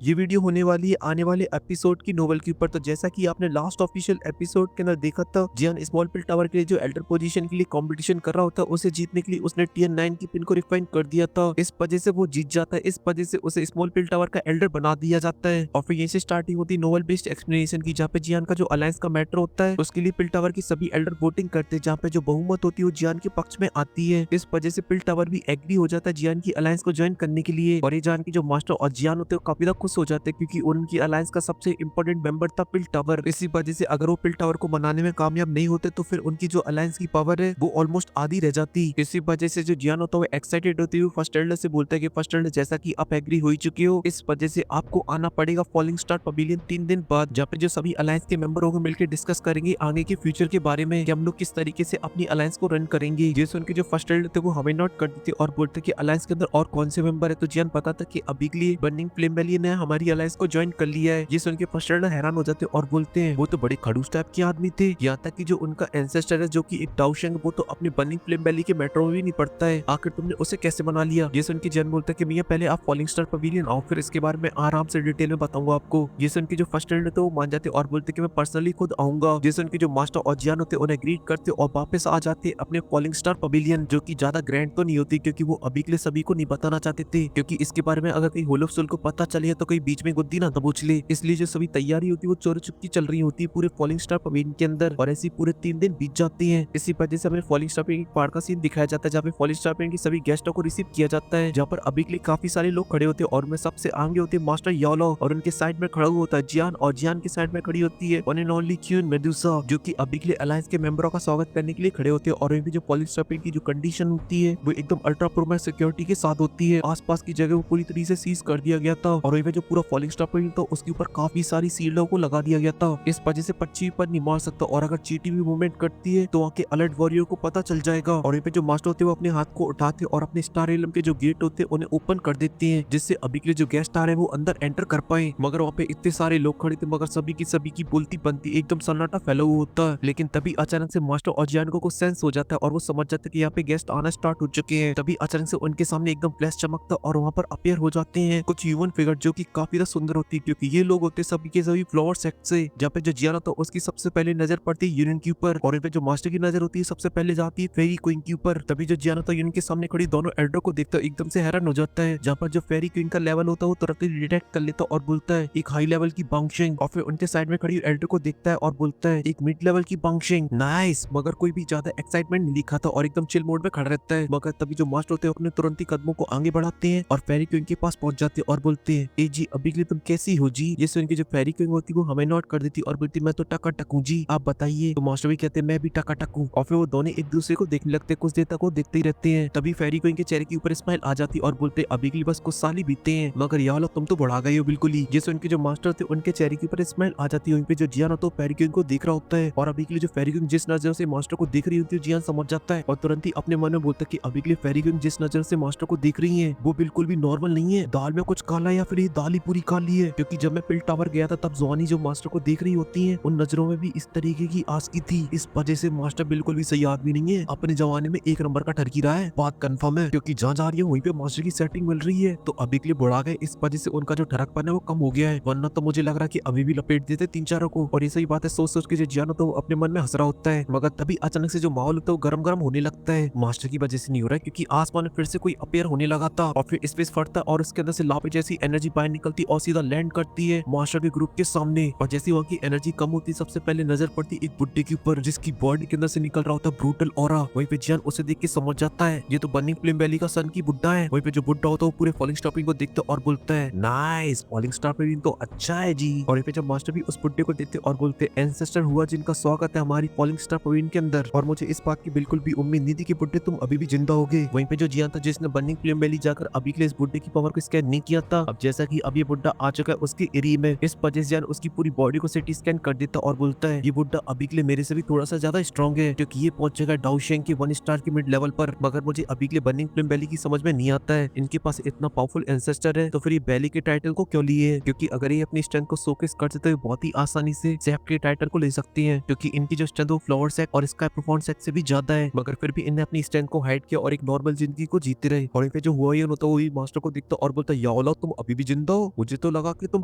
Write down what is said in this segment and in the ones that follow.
ये वीडियो होने वाली है आने वाले एपिसोड की नोवेल के ऊपर। तो जैसा कि आपने लास्ट ऑफिशियल एपिसोड के अंदर देखा था, जियान स्मॉल पिल टावर के लिए जो एल्डर पोजीशन के लिए कंपटीशन कर रहा होता है, उसे जीतने के लिए उसने टीयर 9 की पिन को रिफाइन कर दिया था। इस वजह से वो जीत जाता है, इस वजह से उसे स्मॉल पिल टावर का एल्डर बना दिया जाता है। और फिर यहीं से स्टार्टिंग होती है नोवेल बेस्ड एक्सप्लेनेशन की, जहाँ पे जियान का जो अलायंस का मैटर होता है उसके लिए पिल टावर की सभी एल्डर वोटिंग करते हैं, जहाँ पे जो बहुमत होती है वो जियान के पक्ष में आती है। इस वजह से पिल टावर भी एग्री हो जाता है जियान की अलायंस को ज्वाइन करने के लिए। और ये जान की जो मास्टर और जियान होते हैं काफी ज्यादा खुश हो जाते हैं, क्योंकि उनकी अलायंस का सबसे इंपॉर्टेंट मेंबर था पिल टावर। इसी वजह से अगर वो पिल टावर को बनाने में कामयाब नहीं होते तो फिर उनकी जो अलायंस की पावर है वो ऑलमोस्ट आधी रह जाती। इसी वजह से जो जियान होता है वो एक्साइटेड होती है, फर्स्ट एल्डर से बोलता है कि फर्स्ट एल्डर जैसा कि आप एग्री हो ही चुके हो, इस वजह से आपको आना पड़ेगा फॉलिंग स्टार पवेलियन 3 दिन बाद, जहाँ पे जो सभी अलायंस के मेंबर होंगे मिलकर डिस्कस करेंगे आगे के फ्यूचर के बारे में कि हम लोग किस तरीके से अपनी अलायंस को रन करेंगे। जैसे उनके जो फर्स्ट एल्डर थे वो हमें नोट कर देते और बोलते कि अलायंस के अंदर और कौन से मेंबर है। तो जियान पता था कि अभी के लिए बर्निंग फ्लेम वैली ने हमारी अलायंस को ज्वाइन कर लिया है। जिस उनके फर्स्ट एल्डर हैरान हो जाते और बोलते हैं वो तो बड़े खड़ूस टाइप के आदमी थे, यहाँ तक कि जो उनका एंसेस्टर है जो कि एक डाउशेंग, वो तो अपनी बर्निंग फ्लेम वैली के मेट्रो में भी नहीं पड़ता है, आखिर तुमने उसे कैसे बना लिया। जैसे उनकी जन बोलता है कि मियां पहले आप फॉलिंग स्टार पवेलियन आओ, फिर इसके बारे में आराम से डिटेल में बताऊंगा आपको। जैसे उनके जो फर्स्ट एल्डर थे वो मान जाते और बोलते कि मैं पर्सनली खुद आऊंगा। जैसे उनके जो मास्टर और जियान होते उन्हें ग्रीट करते और वापस आ जाते अपने फॉलिंग स्टार पवेलियन, जो कि ज्यादा ग्रैंड तो नहीं होती क्योंकि वो अभी के लिए सभी को नहीं बताना चाहते थे, क्योंकि इसके बारे में अगर कहीं होलोफ सोल को पता चले तो कहीं बीच में गुद्दी ना दबोच ले। इसलिए जो सभी तैयारी होती है वो चोरी चुपकी चल रही होती है पूरे फॉलिंग स्टार पवेलियन के अंदर, और ऐसी पूरे 3 दिन बीत जाते हैं। इसी वजह से हमें फॉलिंग स्टार पवेलियन पार्ट का सीन दिखाया जाता है, जहाँ पे फॉलिंग स्टार पवेलियन की सभी गेस्टों को रिसीव किया जाता है, जहाँ पर अभी के लिए काफी सारे लोग खड़े होते हैं। और मैं सबसे आगे होते हैं मास्टर यालो, और उनके साइड में खड़ा हुआ होता है जियान, और जियान के साइड में खड़ी होती है one and only queen Medusa, जो कि अभी के लिए अलायंस के मेंबरों का स्वागत करने के लिए खड़े होते हैं। और वहीं पे जो फॉलिंग स्टार पवेलियन की जो कंडीशन होती है वो एकदम अल्ट्रा प्रो सिक्योरिटी के साथ होती है। आसपास की जगह वो पूरी तरीके से सीज कर दिया गया था, और वहीं पे जो पूरा फॉलिंग स्टार पवेलियन था उसके ऊपर काफी सारी सील्डों को लगा दिया गया था। इस वजह से पक्षी पर नहीं मार सकता, और अगर चींटी भी मूवमेंट करती है तो वहाँ के अलर्ट वॉरियर को पता चल जाएगा। और वहीं पे जो मास्टर होते हैं वो अपने हाथ को उठाते और अपने स्टार एलम के जो गेट होते हैं उन्हें ओपन कर देते हैं, जिससे अभी के लिए जो गेस्ट आ रहे हैं वो अंदर एंटर कर पाए। मगर वहाँ पे इतने सारे लोग खड़े थे, मगर सभी की बोलती बनती एकदम सन्नाटा फैला हुआ होता है। लेकिन तभी अचानक से मास्टर और जियान को सेंस हो जाता है और वो समझ जाते हैं कि यहाँ पे गेस्ट आना स्टार्ट हो चुके हैं। तभी अचानक से उनके सामने एकदम फ्लैश चमकता और वहाँ पर अपियर हो जाते हैं कुछ ह्यूमन फिगर, जो कि काफी ज्यादा सुंदर होती है, क्योंकि ये लोग होते सभी के सभी फ्लावर सेक्ट से। जहाँ पे जो जियान होता है उसकी सबसे पहले नजर पड़ती है यूनियन के ऊपर, और पे जो मास्टर की नजर होती है सबसे पहले जाती है फेरी क्वीन के ऊपर। तभी जो जियान होता है यूनियन के सामने खड़ी दोनों एल्डर को देखता है एकदम से हैरान हो जाता है, जहाँ पर जो फेरी क्वीन का लेवल होता है वो तुरंत ही डिटेक्ट कर लेता और बोलता है एक हाई लेवल की बाउंसिंग। और फिर उनके साइड में खड़ी एल्डर को देखता है और बोलता है एक मिड लेवल की बाउंसिंग। नाइस। मगर कोई भी ज्यादा एक्साइटमेंट नहीं दिखा था और एकदम चिल मोड में खड़ा रहता है। मगर तभी जो मास्टर होते हैं अपने तुरंत ही कदमों को आगे बढ़ाते हैं और फेरी क्वीन के पास पहुंच जाते हैं और बोलते हैं ए जी अभी के लिए तुम कैसी हो जी। जैसे उनकी जो फेरी क्वीन होती है वो हमें नोट कर देती और बोलती मैं तो टकाटक हूँ जी, आप बताइए। तो मास्टर भी कहते हैं मैं भी टकाटक हूँ। और फिर वो दोनों एक दूसरे को देखने लगते, कुछ देर तक वो देखते ही रहते हैं। तभी फेरी क्वीन के चेहरे के ऊपर स्माइल आ जाती और बोलते अभी के लिए बस कुछ साल ही बीते हैं, मगर यार तुम तो बढ़ा गए हो बिल्कुल ही। जैसे उनके जो मास्टर थे उनके चेहरे के ऊपर स्माइल आ जाती है। वहीं पे जो जियान होता है फेरी क्वीन को देख रहा होता है, और अभी के लिए जो फेरी क्वीन जिस नजर से मास्टर को देख रही होती है जियान समझ जाता है और तुरंत ही अपने मन में बोलता है कि अभी के लिए फेरी क्वीन जिस नजर से मास्टर को देख रही है वो बिल्कुल भी नॉर्मल नहीं है, दाल में कुछ काला या फिर ये दाल ही पूरी काली है। क्योंकि जब मैं पिल टावर गया था तब जवानी जो मास्टर को देख रही होती है उन नजरों में भी इस तरीके की आस्की थी। इस वजह से मास्टर बिल्कुल भी सही आदमी नहीं है, अपने जवानी में एक नंबर का ठरकी रहा है, बात कंफर्म है। क्योंकि जहाँ जा रही है वहीं पे मास्टर की सेटिंग मिल रही है, तो अभी के लिए बुढ़ा गए, इस वजह से उनका जो ठरकपन है वो कम हो गया है। वरना तो मुझे लग रहा है कि अभी भी लपेट देते 3-4 को। और ये सही बात है, सोच सोच के जो जियान होता है वो अपने मन में हंस रहा होता है। मगर तभी अचानक से जो माहौल होता है वो गरम गरम होने लगता है। मास्टर की वजह से नहीं हो रहा है, क्योंकि आसमान में फिर से कोई अपेयर होने लगा था और फिर स्पेस फटता और उसके अंदर से लापे जैसी एनर्जी बाहर निकलती और सीधा लैंड करती है मास्टर के ग्रुप के सामने। और जैसी वहाँ की एनर्जी कम होती सबसे पहले नजर पड़ती एक बुड्ढे के ऊपर, जिसकी बॉडी के अंदर से निकल रहा होता है ब्रूटल ऑरा। वहीं पे जियान उसे देख के समझ जाता है ये तो बर्निंग फ्लेम वैली का सन की बुड्ढा है। वहीं पे जो बुड्ढा होता है वो पूरे फॉलिंग स्टार पवेलियन को देखता और बोलता है नाइस, फॉलिंग स्टार पवेलियन तो अच्छा है जी। और वहीं पे जब मास्टर भी उस बुड्ढे को देखते और बोलते एंसेस्टर हुआ जिनका स्वागत है हमारी फॉलिंग स्टार पवेलियन के अंदर, और मुझे इस बात की बिल्कुल भी उम्मीद नहीं थी कि बुड्ढे तुम अभी भी जिंदा होगे। वहीं पे जो जियान था जिसने बर्निंग फ्लेम वैली जाकर अभी के लिए इस बुड्ढे की पावर को स्कैन नहीं किया था, अब जैसा कि अब ये बुड्ढा आ चुका है उसके एरिया में, इस वजह से जियान उसकी पूरी बॉडी को सिटी स्कैन कर देता और बोलता है ये बुड्ढा अभी के लिए मेरे से भी थोड़ा सा ज्यादा स्ट्रॉन्ग है, क्योंकि ये पहुंचेगा डाउशेंग के 1 स्टार के मिड लेवल पर। मगर मुझे अभी के लिए बर्निंग फ्लेम वैली की समझ में नहीं आता है, इनके पास इतना पावरफुल एंसेस्टर है तो फिर ये वैली के टाइटल को क्यों लिए, क्योंकि अगर ये अपनी स्ट्रेंथ को शोकेस कर सकते तो बहुत ही आसानी से सेफ के टाइटल को ले सकती है, क्योंकि इनकी जो स्ट्रेंथ वो फ्लावर सेक और स्काई प्रोफाउंड सेक से भी ज्यादा है। मगर फिर भी इन्हें अपनी स्ट्रेंथ को हाइड किया और एक नॉर्मल जिंदगी को जीते रहे। और फिर जो हुआ ही होता वही मास्टर को दिखता और बोलता याओला तुम अभी भी जिंदा दो, मुझे तो लगा कि तुम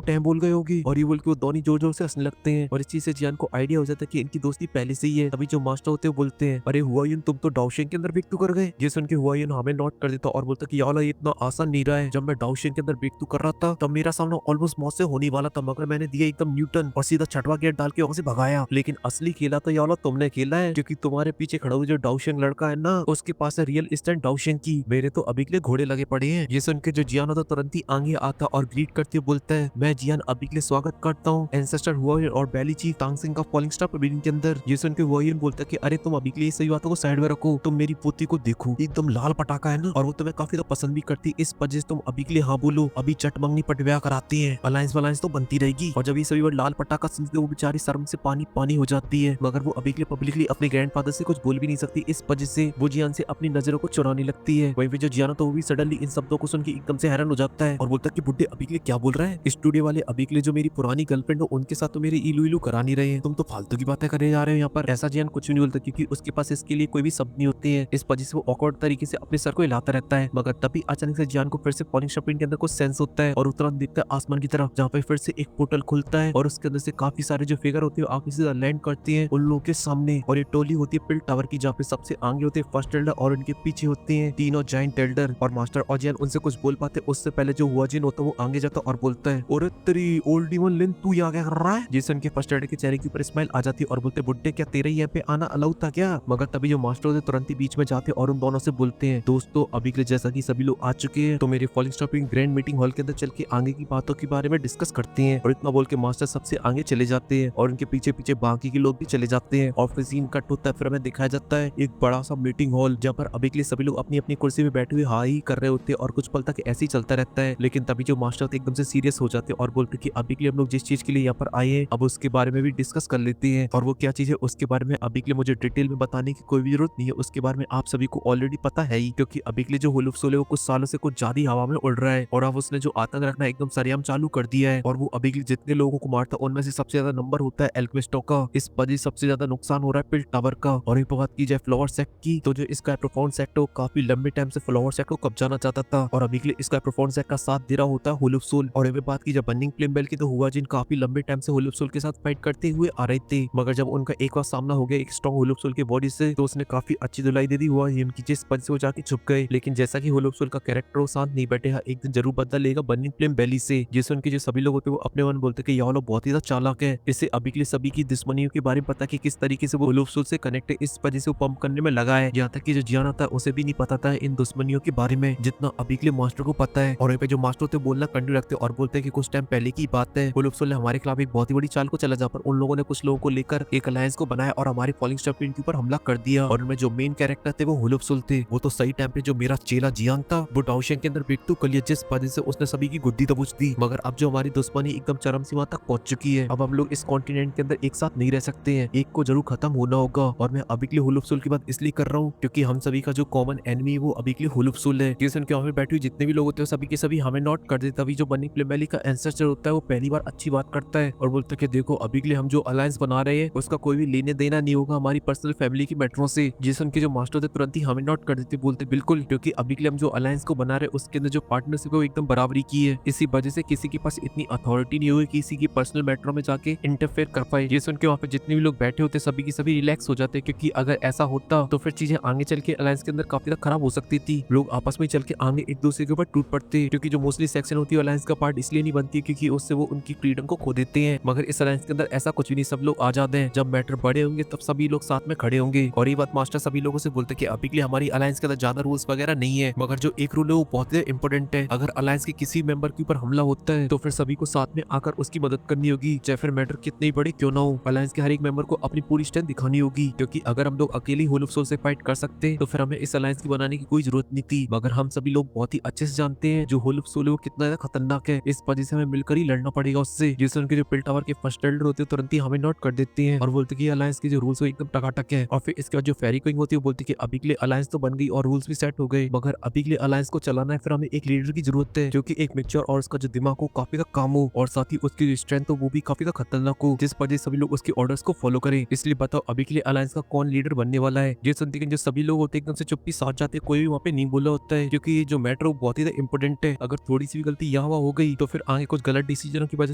टैम बोल गए होगी। और ये बोल के वो दोनों जोर जोर से हंसने लगते हैं और इस चीज से जियान को आइडिया हो जाता है कि इनकी दोस्ती पहले से ही है। तभी जो मास्टर होते हैं वो बोलते हैं, अरे हुआयुन तुम तो डाओशियन के अंदर ब्रेकथ्रू कर गए। ये सुन के हुआयुन हमें नोट कर देता और बोलता कि यार ये इतना आसान नहीं रहा है। जब मैं डाओशियन के अंदर ब्रेकथ्रू कर रहा था तब मेरा सामना ऑलमोस्ट मौत से होने वाला था, मगर मैंने दिया एकदम न्यूटन और सीधा छठवा गेट डाल के वहां से भगाया। लेकिन असली खेला तो यार तुमने खेला है, क्योंकि तुम्हारे पीछे खड़ा हुआ जो डाओशियन लड़का है ना, उसके पास है रियल स्टैंड डाओशियन की। मेरे तो अभी के लिए घोड़े लगे पड़े हैं। ये सुन के जो जियान होता तुरंत ही आगे आता और ग्रीट करते हुए बोलता है, मैं जियान अभी के लिए स्वागत करता हूँ एंसेस्टर हुआयुन और बैली चीफ तांगसिंग का फॉलिंग स्टार पवेलियन के अंदर। ये सुन के हुआयुन बोलता है कि अरे तुम अभी के लिए सही बातों को साइड में रखो, तुम मेरी पोती को देखो, एकदम लाल पटाखा है ना, और वो तुम्हें काफी पसंद भी करती। इस वजह से तुम अभी के लिए हाँ बोलो, अभी चट मंगनी पटव्या कराती है, अलायंस वलायंस तो बनती रहेगी। और जब ये सभी लाल पटाखा सुनते वो बेचारी शर्म से पानी पानी हो जाती है, मगर वो अभी के लिए पब्लिकली अपने ग्रैंडफादर से कुछ बोल भी नहीं सकती। इस वजह से वो जियान से अपनी नजरों को चुराने लगती है। वहीं पे जो जियान तो वो भी सडनली इन शब्दों को सुन के एकदम से हैरान हो जाता है और बोलता है कि बुड्ढे अभी के लिए क्या बोल रहा है। स्टूडियो वाले अभी के लिए जो मेरी पुरानी गर्लफ्रेंड हो उनके साथ तो मेरी इलू इलू करा नहीं रहे हैं, तुम तो फालतू की बातें करने जा रहे हो यहाँ पर। ऐसा जियान कुछ नहीं बोलता क्योंकि उसके पास इसके लिए कोई भी शब्द नहीं होते हैं। इस वजह से वो ऑकवर्ड तरीके से अपने सर को हिलाता रहता है। मगर तभी अचानक से जियान को फिर से फॉलिंग स्टार के अंदर कुछ सेंस होता है और तुरंत दिखता है आसमान की तरफ, जहाँ पे फिर से एक पोर्टल खुलता है और उसके अंदर से काफी सारे जो फिगर होते हैं आगे से लैंड करती है उन लोगों के सामने। और ये टोली होती है पिल टावर की, जहाँ पे सबसे आगे होते हैं फर्स्ट एल्डर और उनके पीछे होते हैं तीनों जाइंट एल्डर। और मास्टर और जियान उनसे कुछ बोल पाते उससे पहले जो हुआजिन होता है वो आगे जाता और बोलता है, अरे तेरी ओल्ड डीमन लिन तू यहाँ क्या कर रहा है। जिसन के फर्स्ट एल्डर के चेहरे के ऊपर स्माइल आ जाती है और बोलते, बुड्ढे क्या तेरे यहाँ पे आना अलाउड था क्या। मगर तभी जो मास्टर होते तुरंत ही बीच में जाते और उन दोनों से बोलते हैं, दोस्तों अभी के लिए जैसा कि सभी लोग आ चुके हैं तो मेरे falling star grand meeting hall के अंदर चल के आगे की बातों के बारे में डिस्कस करते हैं। और इतना बोल के मास्टर सबसे आगे चले जाते हैं और उनके पीछे पीछे बाकी के लोग भी चले जाते हैं। और फिर सीन कट होता है, फिर हमें दिखाया जाता है एक बड़ा सा मीटिंग हॉल, जहाँ पर अभी के लिए सभी लोग अपनी अपनी कुर्सी में बैठे हुए हाई कर रहे होते हैं और कुछ पल तक ऐसे ही चलता रहता है। लेकिन तभी जो मास्टर होते एकदम से सीरियस हो जाते हैं और बोलते कि अभी के लिए हम लोग जिस चीज के लिए यहाँ पर आए हैं अब उसके बारे में भी डिस्कस कर लेते हैं। और वो क्या चीज है उसके बारे में अभी के लिए मुझे डिटेल में बताने की कोई भी जरूरत नहीं है, उसके बारे में आप सभी को ऑलरेडी पता है ही, क्योंकि अभी के लिए जो हुलुफ सोले वो कुछ सालों से कुछ ज्यादा हवा में उड़ रहा है और अब उसने जो आतंक रखना एकदम सरेआम चालू कर दिया है। और वो अभी के लिए जितने लोगों को मारता है उनमें से सबसे ज्यादा नंबर होता है एल्क्विस्टो का। इस वजह सबसे ज्यादा नुकसान हो रहा है पिल टावर का। और एक बात की जाए फ्लावर सेक्ट की, तो जो इसका प्रोफाउंड सेक्ट काफी लंबे टाइम से फ्लावर सेक्ट को कब्जाना चाहता था और अभी के लिए इसका प्रोफाउंड सेक्ट का साथ दे रहा होता है हुलुफ सोल। और एक बात की जाए बर्निंग फ्लेम बेल की, तो हुआजिन काफी लंबे टाइम से हुलुफ सोल के साथ फाइट करते हुए आ रहे थे, मगर जब उनका एक बार सामना हो गया एक स्ट्रॉन्ग हुलुफ सोल के बॉडी से तो उसने काफी अच्छी धुलाई दे दी हुआजिन की, जिस पंच से वो जाके छुप गए। लेकिन जैसा कि हुलुफ सोल का कैरेक्टर वो साथ नहीं बैठे, एक दिन जरूर बदला लेगा बर्निंग फ्लेम बेली से। जिससे उनके जो सभी लोग होते वो अपने मन बोलते कि ये लोग बहुत ही ज्यादा चालाक है, इससे अभी के लिए सभी की दुश्मनियों के बारे में पता कि किस तरीके से वो हुलुफ सोल से कनेक्ट है, इस वजह से वो पंप करने में लगा है। यहाँ तक कि जो जियान आता है उसे भी नहीं पता था इन दुश्मनियों के बारे में जितना अभी के लिए मास्टर को पता है। और यहाँ पे जो मास्टर होते बोलना कंटिन्यू रखते और बोलते हैं कि कुछ टाइम पहले की बात है, हुलुफ सोल ने हमारे खिलाफ एक बहुत ही बड़ी चाल को चला, जहाँ पर उन लोगों ने कुछ लोगों को लेकर एक अलायंस को बनाया और हमारे फॉलिंग स्टार के ऊपर हमला कर दिया। और उनमें जो मेन कैरेक्टर थे वो हुलुफ सोल थे। वो तो सही टाइम पे जो मेरा चेला जियांग था वो डाओशियन के अंदर ब्रेकथ्रू कर लिया, जिस वजह से उसने सभी की गुद्दी दबोच दी। मगर अब जो हमारी दुश्मनी एकदम चरम सीमा तक पहुंच चुकी है, अब हम लोग इस कॉन्टिनेंट के अंदर एक साथ नहीं रह सकते हैं, एक को जरूर खत्म होना होगा। और मैं अभी के लिए हुलुफ सोल की बात इसलिए कर रहा हूँ क्योंकि हम सभी का जो कॉमन एनिमी है वो अभी के लिए हुलुफ सोल है। जिस उनके ऑफिस बैठे हुए जितने भी लोग होते हैं सभी के सभी हमें नॉट कर देते। अभी जो बर्निंग फ्लेम बेली का एंसेस्टर होता है वो पहली बार अच्छी बात करता है और बोलता है कि देखो अभी के लिए हम जो अलायंस बना रहे हैं उसका कोई भी लेने देना नहीं होगा हमारी पर्सनल फैमिली की मैटरों से। जिस उनके जो मास्टर थे तुरंत ही हमें नॉट कर देते, बोलते बिल्कुल, क्योंकि अभी के लिए हम जो अलायंस को बना रहे हैं उसके अंदर जो पार्टनरशिप है वो एकदम बराबरी की है। इसी वजह से किसी के पास इतनी अथॉरिटी नहीं हुई किसी की पर्सनल मैटरों में जाके इंटरफेयर कर पाए। जिस उनके वहाँ पे जितने भी लोग बैठे होते सभी की सभी रिलैक्स हो जाते, क्योंकि अगर ऐसा होता तो फिर चीजें आगे चल के अलायंस के अंदर काफी ज्यादा खराब हो सकती थी। लोग आपस में चल के आगे एक दूसरे के ऊपर टूट पड़ते, क्योंकि जो मोस्टली सेक्शन होती है अलायंस का पार्ट इसलिए नहीं बनती क्योंकि उससे वो उनकी फ्रीडम को खो देते हैं। मगर इस अलायंस के अंदर ऐसा कुछ भी नहीं, सब लोग आजाद हैं। जब मैटर बड़े होंगे तब सभी लोग साथ में खड़े होंगे। और ये बात मास्टर सभी लोगों से बोलते कि अभी के लिए हमारी अलायंस के अंदर ज्यादा रूल्स वगैरह नहीं है, मगर जो एक रूल है वो बहुत ही इंपॉर्टेंट है। अगर अलायंस के किसी मेंबर के ऊपर हमला होता है तो फिर सभी को साथ में आकर उसकी मदद करनी होगी, चाहे फिर मैटर कितने बड़े क्यों ना हो। अलायंस के हर एक मेंबर को अपनी पूरी स्ट्रेंथ दिखानी होगी, क्योंकि अगर हम लोग अकेले हुलुफ सोल से फाइट कर सकते तो फिर हमें इस अलायंस की बनाने की कोई जरूरत नहीं थी। मगर हम सभी लोग बहुत ही अच्छे से जानते हैं जो हुलुफ सोल है वो कितना ज्यादा खतरनाक है, इस वजह से हमें मिलकर ही लड़ना पड़ेगा उससे। जिससे उनके जो पिल टावर के फर्स्ट एल्डर होते हैं तुरंत ही हमें नोट कर देते हैं और बोलते कि अलायंस के जो रूल्स है एकदम टकाटक है। और फिर इसके बाद जो फेरी क्वीन होती है बोलती कि अभी के लिए अलायंस तो बन गई और रूल्स भी सेट हो गए, मगर अभी के लिए अलायंस को चलाना है फिर हमें एक लीडर की जरूरत है जो कि एक मिक्सचर और उसका जो दिमाग हो काफी का काम हो और साथ ही उसकी स्ट्रेंथ हो वो भी काफी का खतरनाक हो, जिस वजह सभी लोग उसके ऑर्डर्स को फॉलो करें। इसलिए बताओ अभी के लिए अलायंस का कौन लीडर बनने वाला है। ये सुनते जो सभी लोग होते एकदम से चुप्पी साथ जाते, कोई भी वहाँ पे नहीं बोला होता है, क्योंकि ये जो मैटर बहुत ही इंपॉर्टेंट है। अगर थोड़ी सी भी गलती हवा हो गई तो फिर आगे कुछ गलत डिसीजनों की वजह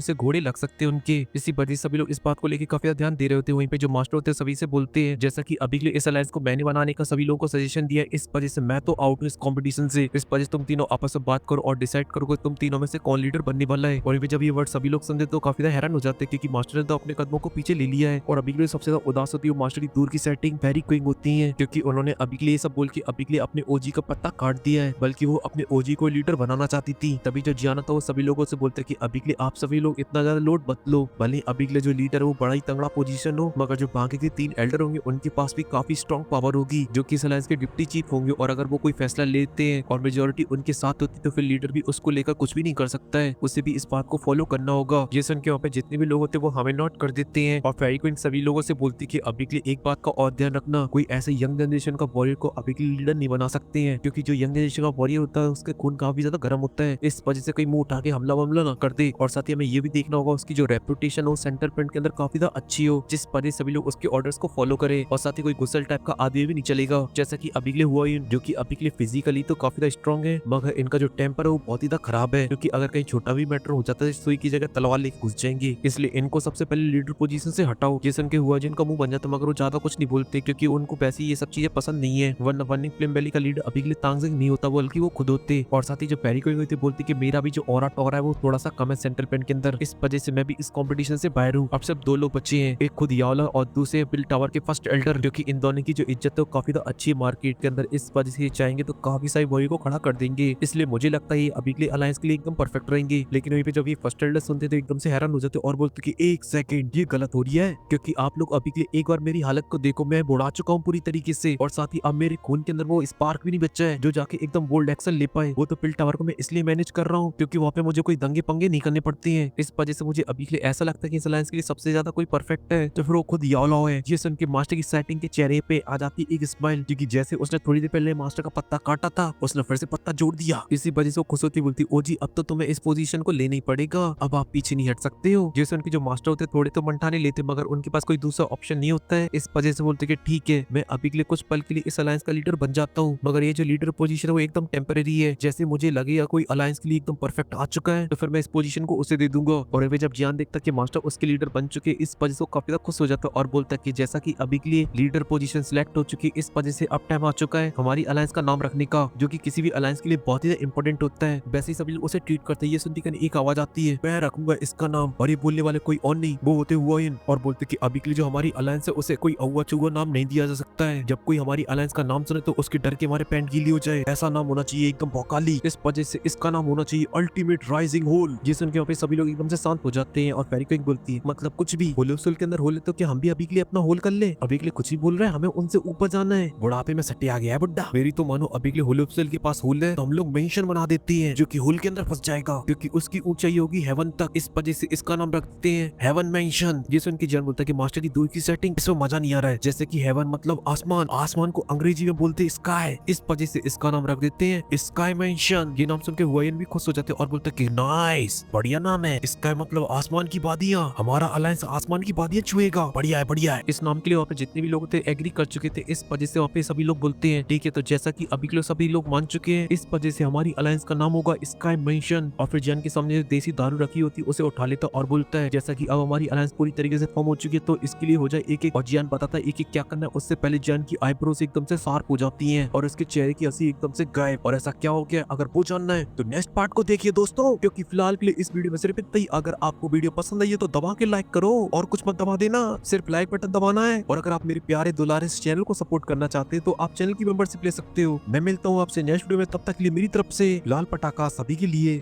से घोड़े लग सकते हैं उनके। इसी वजह से सभी लोग इस बात को लेकर काफी ज्यादा ध्यान दे रहे होते हैं। वहीं पे जो मास्टर होते हैं सभी से बोलते हैं जैसा कि अभी के लिए इस अलायंस को मैंने बनाने का सभी लोगों को सजेशन दिया है, इस वजह से मैं तो आउट हूँ इस कंपटीशन से। इस वजह से तुम तीनों आपस में बात करो और डिसाइड करो कि तुम तीनों में से कौन लीडर बनने वाला है। और जब ये वर्ड सभी लोग समझे तो काफी ज्यादा हैरान हो जाते हैं क्योंकि मास्टर ने तो अपने कदमों को पीछे ले लिया है। और अभी के लिए सबसे ज्यादा उदास होती है मास्टर की दूर की सेटिंग वेरी क्विक होती है क्योंकि उन्होंने अभी के लिए सब बोल के अभी के लिए अपने ओजी का पत्ता काट दिया है, बल्कि वो अपने ओजी को लीडर बनाना चाहती थी। तभी जो जियाना था वो सभी लोगों से बोलते कि अभी के लिए आप सभी लोग इतना ज्यादा लोड मत लो, भले अभी के लिए जो लीडर है वो बड़ा ही तगड़ा पोजीशन हो, मगर जो बाकी के 3 एल्डर होंगे उनके पास भी काफी स्ट्रॉन्ग पावर होगी जो कि इस अलायंस के डिप्टी चीफ होंगे। और अगर वो कोई फैसला लेते हैं और मेजोरिटी उनके साथ होती तो फिर लीडर भी उसको लेकर कुछ भी नहीं कर सकता है, उसे भी इस बात को फॉलो करना होगा। जेसन के वहाँ पे जितने भी लोग होते हैं वो हमें नोट कर देते हैं और फेरी क्वीन सभी लोगों से बोलती कि अभी के लिए एक बात का और ध्यान रखना, कोई ऐसे यंग जनरेशन का वॉरियर को अभी के लिए लीडर नहीं बना सकते हैं क्योंकि जो यंग जनरेशन का वॉरियर होता है उसके खून काफी ज्यादा गर्म होता है, इस वजह से कोई मुंह उठा के हमला वमला ना कर दे। और साथ ही हमें ये भी देखना होगा उसकी जो रेपुटेशन हो सेंटर पॉइंट के अंदर काफी ज्यादा अच्छी हो, जिस वजह से सभी लोग उसके ऑर्डर्स को फॉलो करे। और साथ ही कोई गुस्सल टाइप का आदमी भी नहीं चलेगा जैसा कि अभी के लिए हुआ जो कि अभी के लिए फिजिकली तो काफी ज्यादा स्ट्रॉन्ग है, मगर इनका जो टेम्पर है वो बहुत ही ज्यादा खराब है क्योंकि अगर कहीं छोटा भी मैटर हो जाता है सुई की जगह तलवार लेके घुस जाएंगे। इसलिए इनको सबसे पहले लीडर पोजीशन से हटाओ। जेसन के हुआ जिनका मुंह बन जाता मगर वो ज्यादा कुछ नहीं बोलते क्योंकि उनको वैसे ये सब चीजें पसंद नहीं है, वरना वनिंग फ्लेम वैली का लीडर अभी के लिए तांगजिंग नहीं होता बल्कि वो खुद होते। और साथ ही जो पेरी कोई होती बोलती कि मेरा भी जो ऑरा टॉरा है वो थोड़ा सा कम है सेंट्रल पॉइंट के अंदर, इस वजह से मैं भी इस कंपटीशन से बाहर हूँ। अब सिर्फ 2 लोग बचे हैं, एक खुद यावला और दूसरे बिल टावर के फर्स्ट एल्डर, जो कि इन दोनों की जो इज्जत है वो काफी ज्यादा अच्छी है मार्केट के अंदर, इस वजह से चाहेंगे तो काफी सारी वॉरी को खड़ा कर देंगे। इसलिए मुझे लगता है ये अभी के लिए अलायंस के लिए एकदम परफेक्ट रहेंगे। लेकिन वहीं पे जब ये फर्स्ट एल्डर सुनते तो एकदम से हैरान हो जाते और बोलते कि एक सेकंड ये गलत हो रही है क्योंकि आप लोग अभी के लिए एक बार मेरी हालत को देखो, मैं बुढ़ा चुका हूँ पूरी तरीके से और साथ ही अब मेरे खून के अंदर वो स्पार्क भी नहीं बचा है जो जाके एकदम बोल्ड एक्शन ले पाए। वो तो पिल टावर को मैं इसलिए मैनेज कर रहा हूँ क्योंकि वहाँ पे मुझे कोई दंगे पंगे नहीं करने पड़ते हैं, इस वजह से मुझे अभी के लिए ऐसा लगता है कि इस अलायंस के लिए सबसे ज्यादा कोई परफेक्ट है तो फिर वो खुद यावला है। ये सुन के मास्टर की सेटिंग के चेहरे पे आ जाती एक स्माइल क्योंकि जैसे उसने थोड़ी देर पहले मास्टर का पत्ता काटा था उसने फिर से पत्ता जोड़ दिया। इसी वजह से वो खुश होती बोलती ओजी अब तो तुम्हें इस पोजीशन को लेना ही पड़ेगा, अब आप पीछे नहीं हट सकते हो। जैसे उनके जो मास्टर होते थोड़े तो मंठाने लेते मगर उनके पास कोई दूसरा ऑप्शन नहीं होता है, इस वजह से बोलते कि ठीक है मैं अभी के लिए कुछ पल के लिए इस अलायंस का लीडर बन जाता हूँ, मगर ये जो लीडर पोजीशन है वो एकदम टेम्परेरी है। जैसे मुझे लगेगा कोई अलायंस के लिए एकदम परफेक्ट आ चुका है तो फिर मैं इस पोजीशन को उसे दे दूंगा। और वे जब जियान देखता कि मास्टर उसके लीडर बन चुके इस वजह से काफी ज्यादा खुश हो जाता है और बोलता है कि जैसा कि अभी के लिए लीडर पोजीशन सिलेक्ट हो चुकी है इस वजह से अब टाइम आ चुका है हमारी अलायंस का नाम रखने का, जो कि किसी भी अलायंस के लिए बहुत ही इंपॉर्टेंट होता है। वैसे ही सभी लोग उसे ट्रीट करते हैं। ये सुनती एक आवाज आती है मैं रखूंगा इसका नाम, और ये बोलने वाले कोई और नहीं वो होते हुआइन और बोलते कि अभी के लिए जो हमारी अलायंस है उसे कोई अव्वा चुआ नाम नहीं दिया जा सकता है। जब कोई हमारी अलायंस का नाम सुने तो उसके डर के हमारे पैंट गीली हो जाए, ऐसा नाम होना चाहिए एकदम भौकाली, इस वजह से इसका नाम होना चाहिए अल्टीमेट राइजिंग होल। ये सुन के वहाँ पे सभी लोग एकदम से शांत हो जाते हैं और फेरी क्विक बोलती है मतलब कुछ भी होल के अंदर होल तो क्या हम भी अभी के लिए अपना होल कर ले, अभी के लिए कुछ ही बोल रहे हैं हमें उनसे ऊपर जाना है, बुढ़ापे में सट्टे आ गया है बुड्ढा। मेरी तो मानो अभी के लिए होल के पास होल है तो हम लोग मेंशन बना देते हैं जो कि होल के अंदर फंस जाएगा क्योंकि उसकी ऊंचाई होगी हेवन तक, इस वजह से इसका नाम रखते हैं हेवन मेंशन। ये सुन के जन बोलता है कि मास्टर की दूर की सेटिंग इसमें मजा नहीं आ रहा है, जैसे कि हेवन मतलब आसमान, आसमान को अंग्रेजी में बोलते हैं स्काई, इस वजह से इसका नाम रख देते हैं स्काई मेंशन। ये नाम सुन के हुआइन भी खुश हो जाते हैं और बोलते हैं कि नाइस बढ़िया नाम है, स्काई मतलब आसमान की वादियां, हमारा अलायंस आसमान की वादियां छुएगा, बढ़िया है बढ़िया है। इस नाम के लिए वहाँ पे जितने भी लोग थे एग्री कर चुके थे, इस वजह से वहाँ पे सभी लोग बोलते हैं ठीक है तो जैसा कि अभी के लिए सभी लोग मान चुके हैं इस वजह से हमारी अलायंस का नाम होगा स्काई मेंशन। और फिर जैन के सामने देसी दारू रखी होती है उसे उठा लेता और बोलता है जैसा कि अब हमारी अलायंस पूरी तरीके से फॉर्म हो चुकी है तो इसके लिए हो जाए एक एक, और जियान बताता है एक एक क्या करना है। उससे पहले जियान की आईब्रोज एकदम से शार्प हो जाती हैं और उसके चेहरे की हंसी एकदम से गायब। और ऐसा क्या हो गया अगर वो जानना है तो नेक्स्ट पार्ट को देखिए दोस्तों, क्योंकि फिलहाल के लिए इस वीडियो में सिर्फ इतना ही। अगर आपको वीडियो पसंद आई है तो दबा के लाइक करो और कुछ मत दबा देना, सिर्फ लाइक बटन दबाना है। और अगर आप मेरे प्यारे दुलारे इस चैनल को सपोर्ट करना चाहते हैं तो आप चैनल की मेंबरशिप ले सकते हो। मैं मिलता हूँ आपसे नेक्स्ट वीडियो में, तब तक के लिए मेरी तरफ से लाल पटाखा सभी के लिए।